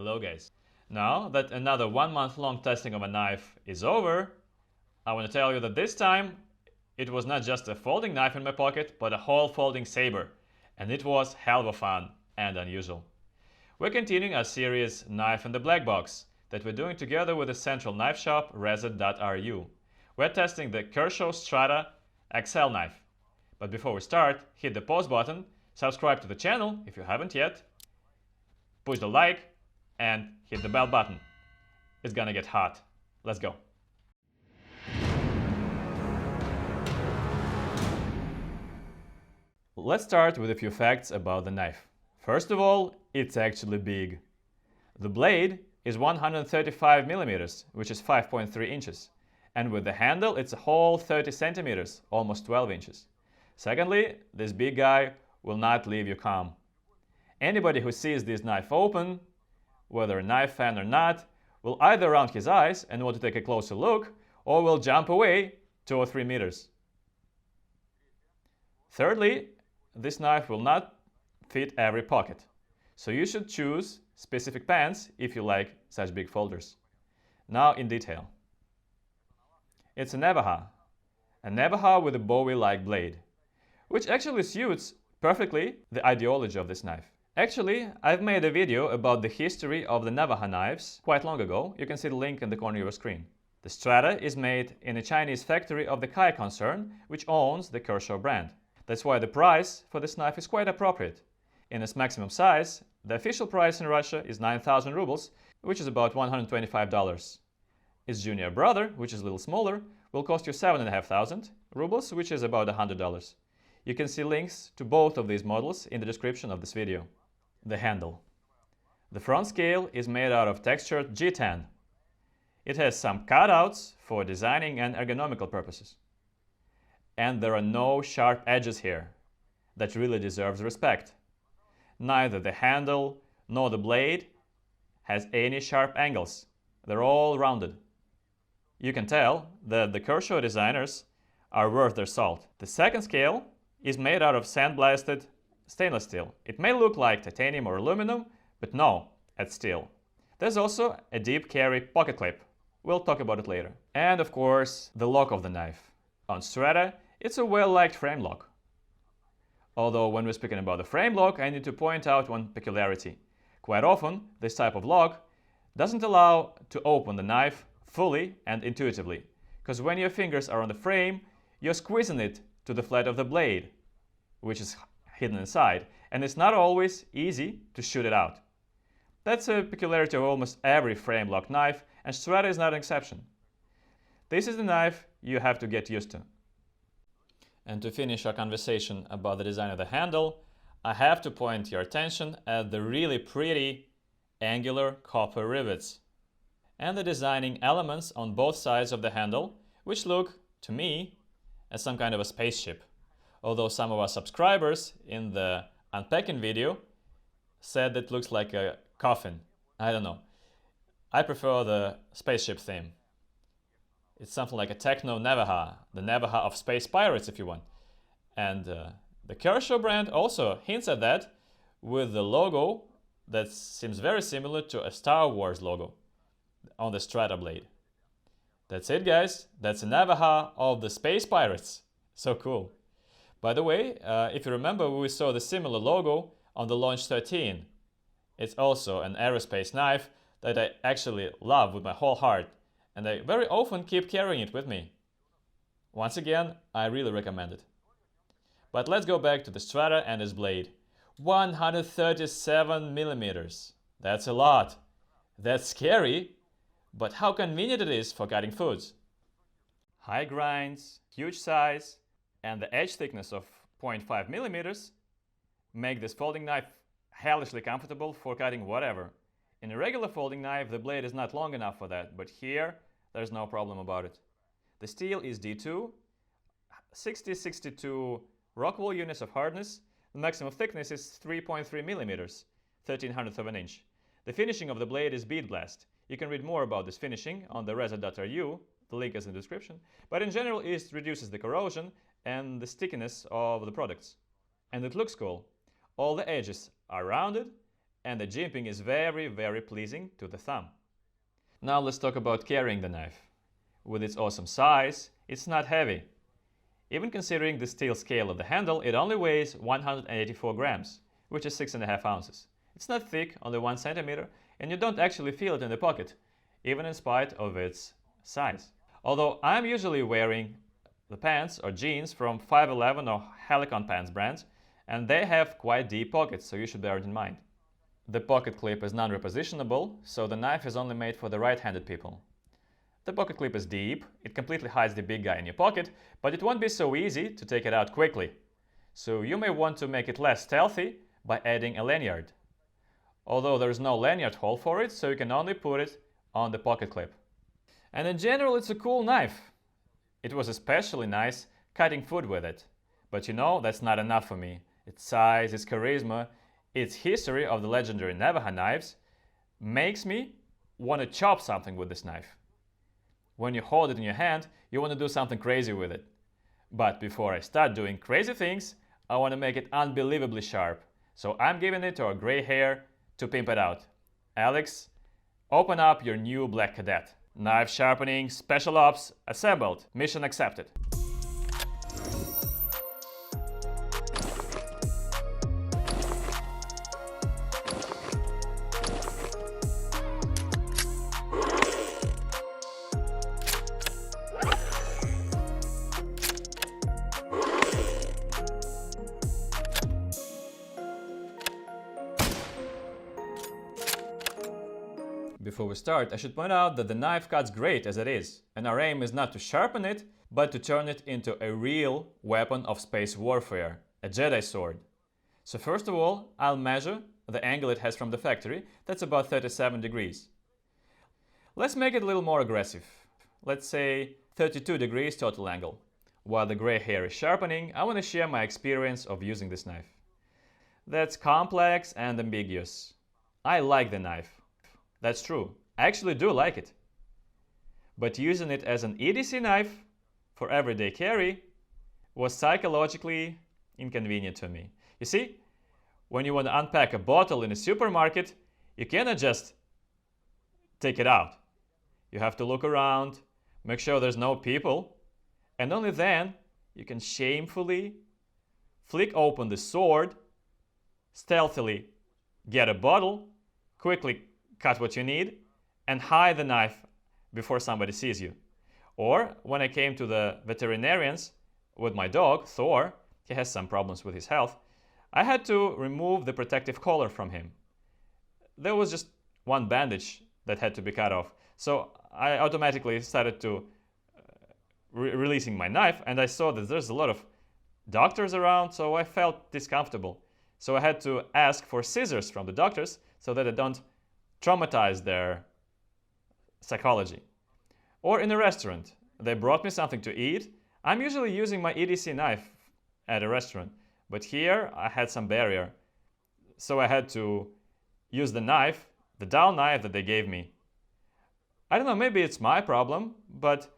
Hello guys. Now that another 1 month long testing of a knife is over, I want to tell you that this time it was not just a folding knife in my pocket, but a whole folding saber, and it was hell of a fun and unusual. We're continuing our series Knife in the Black Box that we're doing together with the central knife shop reset.ru. We're testing the Kershaw Strata XL knife. But before we start, hit the pause button, subscribe to the channel if you haven't yet, push the like, and hit the bell button. It's gonna get hot. Let's go. Let's start with a few facts about the knife. First of all, it's actually big. The blade is 135 millimeters, which is 5.3 inches. And with the handle, it's a whole 30 centimeters, almost 12 inches. Secondly, this big guy will not leave you calm. Anybody who sees this knife open, whether a knife fan or not, will either round his eyes and want to take a closer look, or will jump away 2 or 3 meters. Thirdly, this knife will not fit every pocket, so you should choose specific pans if you like such big folders. Now in detail. It's a Navaja with a Bowie-like blade, which actually suits perfectly the ideology of this knife. Actually, I've made a video about the history of the Navaja knives quite long ago. You can see the link in the corner of your screen. The Strata is made in a Chinese factory of the Kai concern, which owns the Kershaw brand. That's why the price for this knife is quite appropriate. In its maximum size, the official price in Russia is 9,000 rubles, which is about $125. Its junior brother, which is a little smaller, will cost you 7,500 rubles, which is about $100. You can see links to both of these models in the description of this video. The handle. The front scale is made out of textured G10. It has some cutouts for designing and ergonomical purposes. And there are no sharp edges here. That really deserves respect. Neither the handle nor the blade has any sharp angles. They're all rounded. You can tell that the Kershaw designers are worth their salt. The second scale is made out of sandblasted stainless steel. It may look like titanium or aluminum, but no, it's steel. There's also a deep carry pocket clip. We'll talk about it later. And of course, the lock of the knife. On Strata, it's a well-liked frame lock. Although when we're speaking about the frame lock, I need to point out one peculiarity. Quite often, this type of lock doesn't allow to open the knife fully and intuitively, because when your fingers are on the frame, you're squeezing it to the flat of the blade, which is hidden inside, and it's not always easy to shoot it out. That's a peculiarity of almost every frame lock knife, and Strata is not an exception. This is the knife you have to get used to. And to finish our conversation about the design of the handle, I have to point your attention at the really pretty angular copper rivets and the designing elements on both sides of the handle, which look, to me, as some kind of a spaceship. Although some of our subscribers in the unpacking video said it looks like a coffin. I don't know. I prefer the spaceship theme. It's something like a techno Navaja, the Navaja of space pirates if you want. And the Kershaw brand also hints at that with the logo that seems very similar to a Star Wars logo on the Strata blade. That's it guys, that's a Navaja of the space pirates. So cool. By the way, if you remember, we saw the similar logo on the Launch 13. It's also an aerospace knife that I actually love with my whole heart, and I very often keep carrying it with me. Once again, I really recommend it. But let's go back to the Strata and its blade. 137 millimeters. That's a lot. That's scary, but how convenient it is for cutting foods. High grinds, huge size, and the edge thickness of 0.5 millimeters make this folding knife hellishly comfortable for cutting whatever. In a regular folding knife, the blade is not long enough for that, but here, there's no problem about it. The steel is D2, 60-62 Rockwell units of hardness. The maximum thickness is 3.3 millimeters, 1/1300 of an inch. The finishing of the blade is bead blast. You can read more about this finishing on the reset.ru, the link is in the description, but in general it reduces the corrosion and the stickiness of the products. And it looks cool. All the edges are rounded and the jimping is very, very pleasing to the thumb. Now let's talk about carrying the knife. With its awesome size, it's not heavy. Even considering the steel scale of the handle, it only weighs 184 grams, which is 6.5 ounces. It's not thick, only 1 centimeter, and you don't actually feel it in the pocket, even in spite of its size. Although I'm usually wearing the pants or jeans from 511 or Helicon pants brands, and they have quite deep pockets, so you should bear it in mind. The pocket clip is non-repositionable, so the knife is only made for the right-handed people. The pocket clip is deep, it completely hides the big guy in your pocket, but it won't be so easy to take it out quickly. So you may want to make it less stealthy by adding a lanyard. Although there is no lanyard hole for it, so you can only put it on the pocket clip. And in general, it's a cool knife. It was especially nice cutting food with it. But you know, that's not enough for me. Its size, its charisma, its history of the legendary Navajo knives makes me want to chop something with this knife. When you hold it in your hand, you want to do something crazy with it. But before I start doing crazy things, I want to make it unbelievably sharp. So I'm giving it to a gray hair to pimp it out. Alex, open up your new Black Cadet. Knife sharpening, special ops, assembled. Mission accepted. Before we start, I should point out that the knife cuts great as it is, and our aim is not to sharpen it, but to turn it into a real weapon of space warfare, a Jedi sword. So first of all, I'll measure the angle it has from the factory. That's about 37 degrees. Let's make it a little more aggressive. Let's say 32 degrees total angle. While the gray hair is sharpening, I want to share my experience of using this knife. That's complex and ambiguous. I like the knife. That's true. I actually do like it. But using it as an EDC knife for everyday carry was psychologically inconvenient to me. You see, when you want to unpack a bottle in a supermarket, you cannot just take it out. You have to look around, make sure there's no people, and only then you can shamefully flick open the sword, stealthily get a bottle, quickly cut what you need, and hide the knife before somebody sees you. Or when I came to the veterinarians with my dog, Thor, he has some problems with his health, I had to remove the protective collar from him. There was just one bandage that had to be cut off. So I automatically started to releasing my knife, and I saw that there's a lot of doctors around, so I felt discomfortable. So I had to ask for scissors from the doctors so that I don't traumatize their psychology. Or in a restaurant, they brought me something to eat. I'm usually using my EDC knife at a restaurant, but here I had some barrier. So I had to use the knife, the dull knife that they gave me. I don't know, maybe it's my problem, but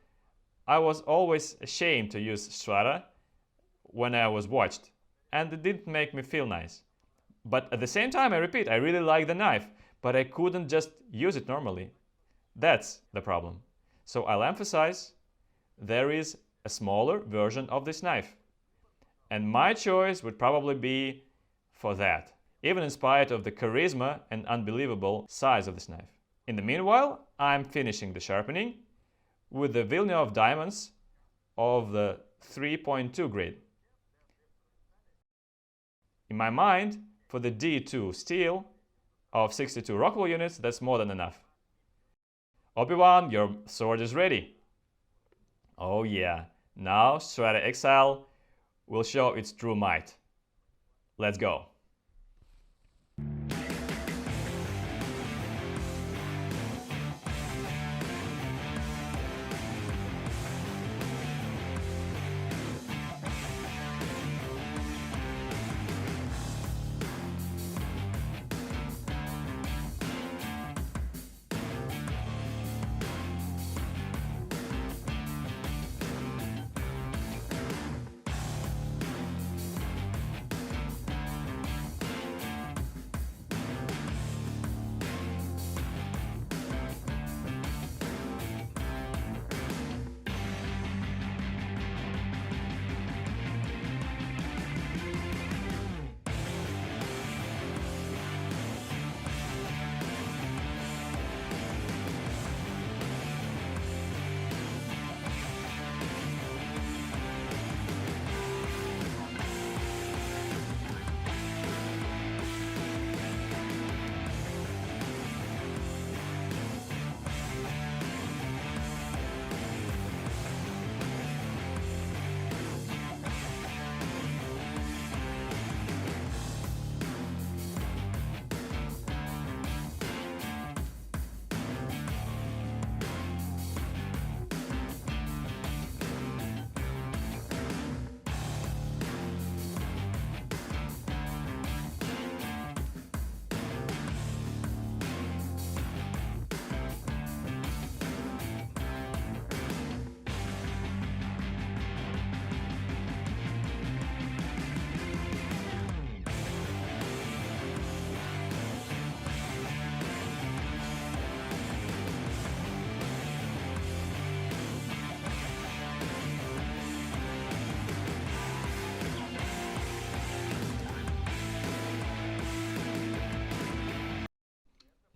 I was always ashamed to use Strata when I was watched, and it didn't make me feel nice. But at the same time, I repeat, I really like the knife, but I couldn't just use it normally. That's the problem. So I'll emphasize, there is a smaller version of this knife. And my choice would probably be for that, even in spite of the charisma and unbelievable size of this knife. In the meanwhile, I'm finishing the sharpening with the Villeneuve diamonds of the 3.2 grit. In my mind, for the D2 steel of 62 Rockwell units, that's more than enough. Obi-Wan, your sword is ready. Oh yeah, now Strata XL will show its true might. Let's go.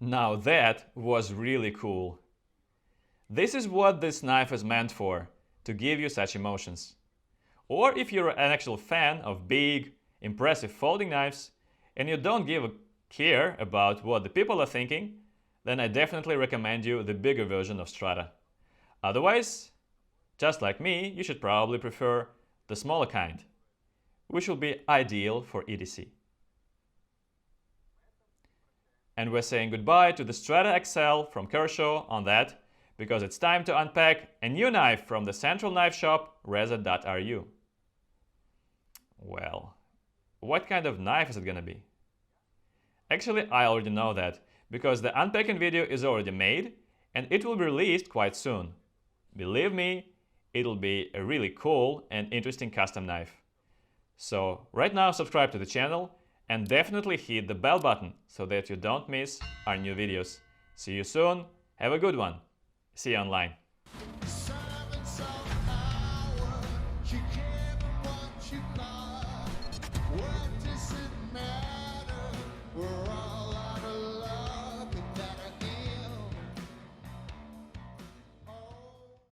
Now that was really cool. This is what this knife is meant for, to give you such emotions. Or if you're an actual fan of big, impressive folding knives and you don't give a care about what the people are thinking, then I definitely recommend you the bigger version of Strata. Otherwise, just like me, you should probably prefer the smaller kind, which will be ideal for EDC. And we're saying goodbye to the Strata XL from Kershaw on that, because it's time to unpack a new knife from the central knife shop, Reza.ru. Well, what kind of knife is it gonna be? Actually, I already know that, because the unpacking video is already made and it will be released quite soon. Believe me, it'll be a really cool and interesting custom knife. So right now subscribe to the channel and definitely hit the bell button so that you don't miss our new videos. See you soon, have a good one, see you online.